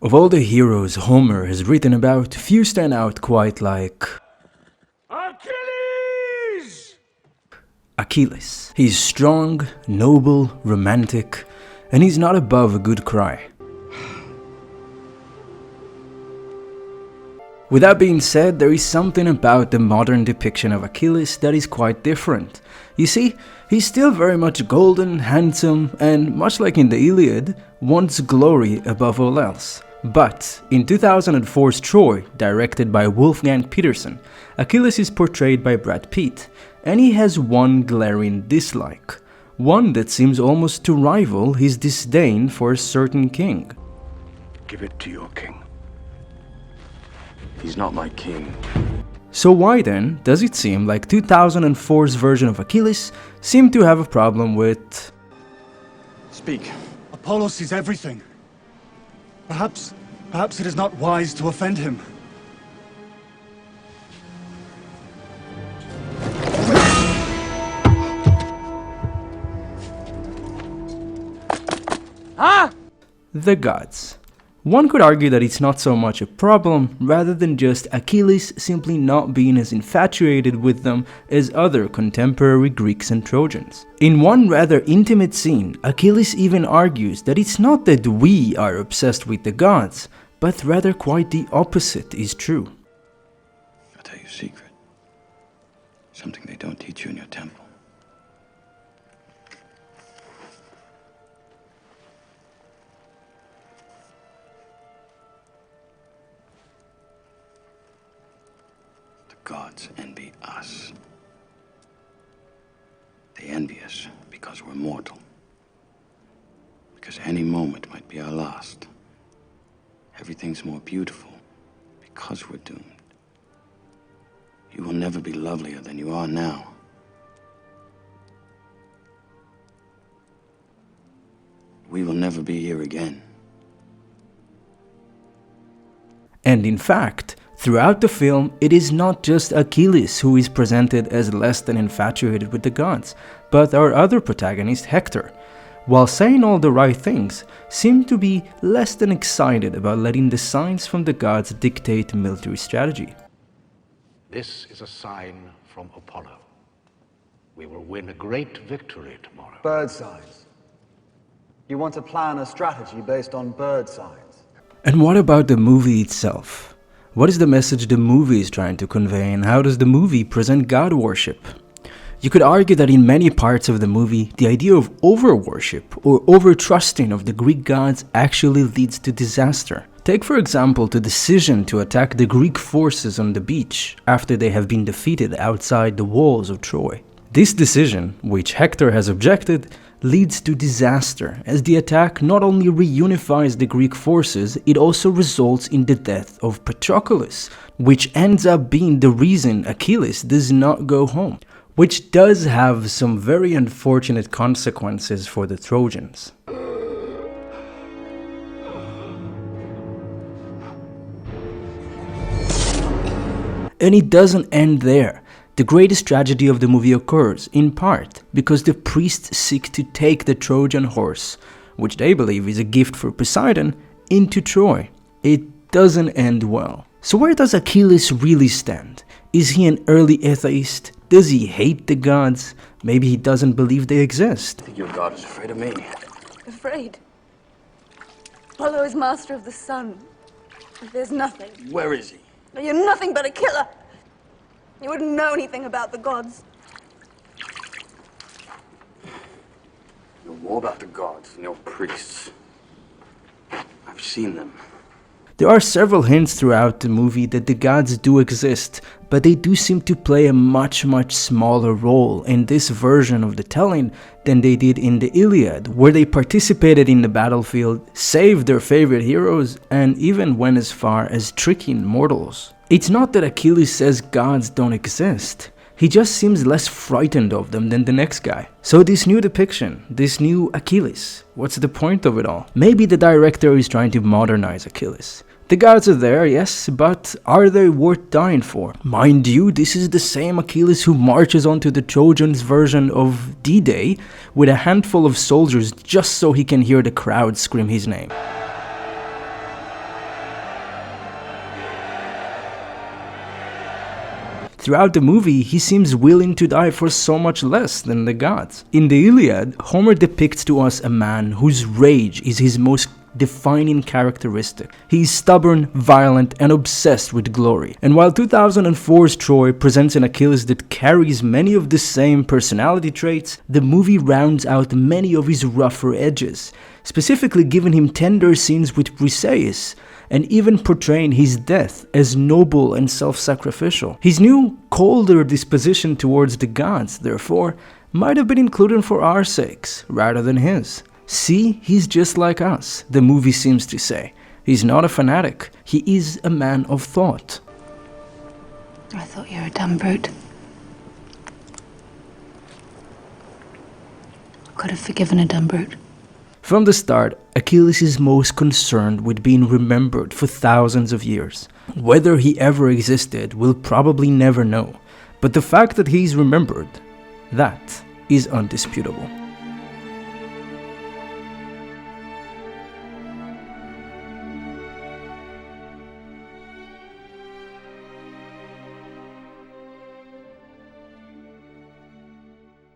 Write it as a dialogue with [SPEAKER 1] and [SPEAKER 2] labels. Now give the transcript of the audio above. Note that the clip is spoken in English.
[SPEAKER 1] Of all the heroes Homer has written about, few stand out quite like
[SPEAKER 2] Achilles!
[SPEAKER 1] Achilles. He's strong, noble, romantic, and he's not above a good cry. With that being said, there is something about the modern depiction of Achilles that is quite different. You see, he's still very much golden, handsome, and much like in the Iliad, wants glory above all else. But in 2004's Troy, directed by Wolfgang Petersen, Achilles is portrayed by Brad Pitt, and he has one glaring dislike. One that seems almost to rival his disdain for a certain king.
[SPEAKER 2] Give it to your king. He's not my king.
[SPEAKER 1] So why then does it seem like 2004's version of Achilles seemed to have a problem with...
[SPEAKER 2] Speak.
[SPEAKER 3] Apollo sees everything. Perhaps it is not wise to offend him.
[SPEAKER 1] the gods. One could argue that it's not so much a problem, rather than just Achilles simply not being as infatuated with them as other contemporary Greeks and Trojans. In one rather intimate scene, Achilles even argues that it's not that we are obsessed with the gods, but rather quite the opposite is true.
[SPEAKER 4] I'll tell you a secret. Something they don't teach you in your temple. Gods envy us. They envy us because we're mortal. Because any moment might be our last. Everything's more beautiful because we're doomed. You will never be lovelier than you are now. We will never be here again.
[SPEAKER 1] And in fact, throughout the film, it is not just Achilles who is presented as less than infatuated with the gods, but our other protagonist, Hector, while saying all the right things, seemed to be less than excited about letting the signs from the gods dictate military strategy.
[SPEAKER 5] This is a sign from Apollo. We will win a great victory tomorrow.
[SPEAKER 6] Bird signs. You want to plan a strategy based on bird signs.
[SPEAKER 1] And what about the movie itself? What is the message the movie is trying to convey, and how does the movie present god worship? You could argue that in many parts of the movie, the idea of over-worship or over-trusting of the Greek gods actually leads to disaster. Take for example the decision to attack the Greek forces on the beach after they have been defeated outside the walls of Troy. This decision, which Hector has objected, leads to disaster, as the attack not only reunifies the Greek forces, it also results in the death of Patroclus, which ends up being the reason Achilles does not go home, which does have some very unfortunate consequences for the Trojans. And it doesn't end there. The greatest tragedy of the movie occurs, in part, because the priests seek to take the Trojan horse, which they believe is a gift for Poseidon, into Troy. It doesn't end well. So where does Achilles really stand? Is he an early atheist? Does he hate the gods? Maybe he doesn't believe they exist.
[SPEAKER 4] I think your god is afraid of me.
[SPEAKER 7] Afraid? Apollo is master of the sun. There's nothing.
[SPEAKER 4] Where is he?
[SPEAKER 7] You're nothing but a killer. You wouldn't know anything about the gods.
[SPEAKER 4] You know more about the gods than your priests. I've seen them.
[SPEAKER 1] There are several hints throughout the movie that the gods do exist, but they do seem to play a much smaller role in this version of the telling than they did in the Iliad, where they participated in the battlefield, saved their favorite heroes, and even went as far as tricking mortals. It's not that Achilles says gods don't exist. He just seems less frightened of them than the next guy. So this new depiction, this new Achilles, what's the point of it all? Maybe the director is trying to modernize Achilles. The gods are there, yes, but are they worth dying for? Mind you, this is the same Achilles who marches onto the Trojans' version of D-Day with a handful of soldiers just so he can hear the crowd scream his name. Throughout the movie, he seems willing to die for so much less than the gods. In the Iliad, Homer depicts to us a man whose rage is his most defining characteristic. He is stubborn, violent, and obsessed with glory. And while 2004's Troy presents an Achilles that carries many of the same personality traits, the movie rounds out many of his rougher edges, specifically giving him tender scenes with Briseis, and even portraying his death as noble and self-sacrificial. His new, colder disposition towards the gods, therefore, might have been included for our sakes, rather than his. See, he's just like us, the movie seems to say. He's not a fanatic, he is a man of thought.
[SPEAKER 7] I thought you were a dumb brute. I could have forgiven a dumb brute.
[SPEAKER 1] From the start, Achilles is most concerned with being remembered for thousands of years. Whether he ever existed, we'll probably never know, but the fact that he's remembered, that is undisputable.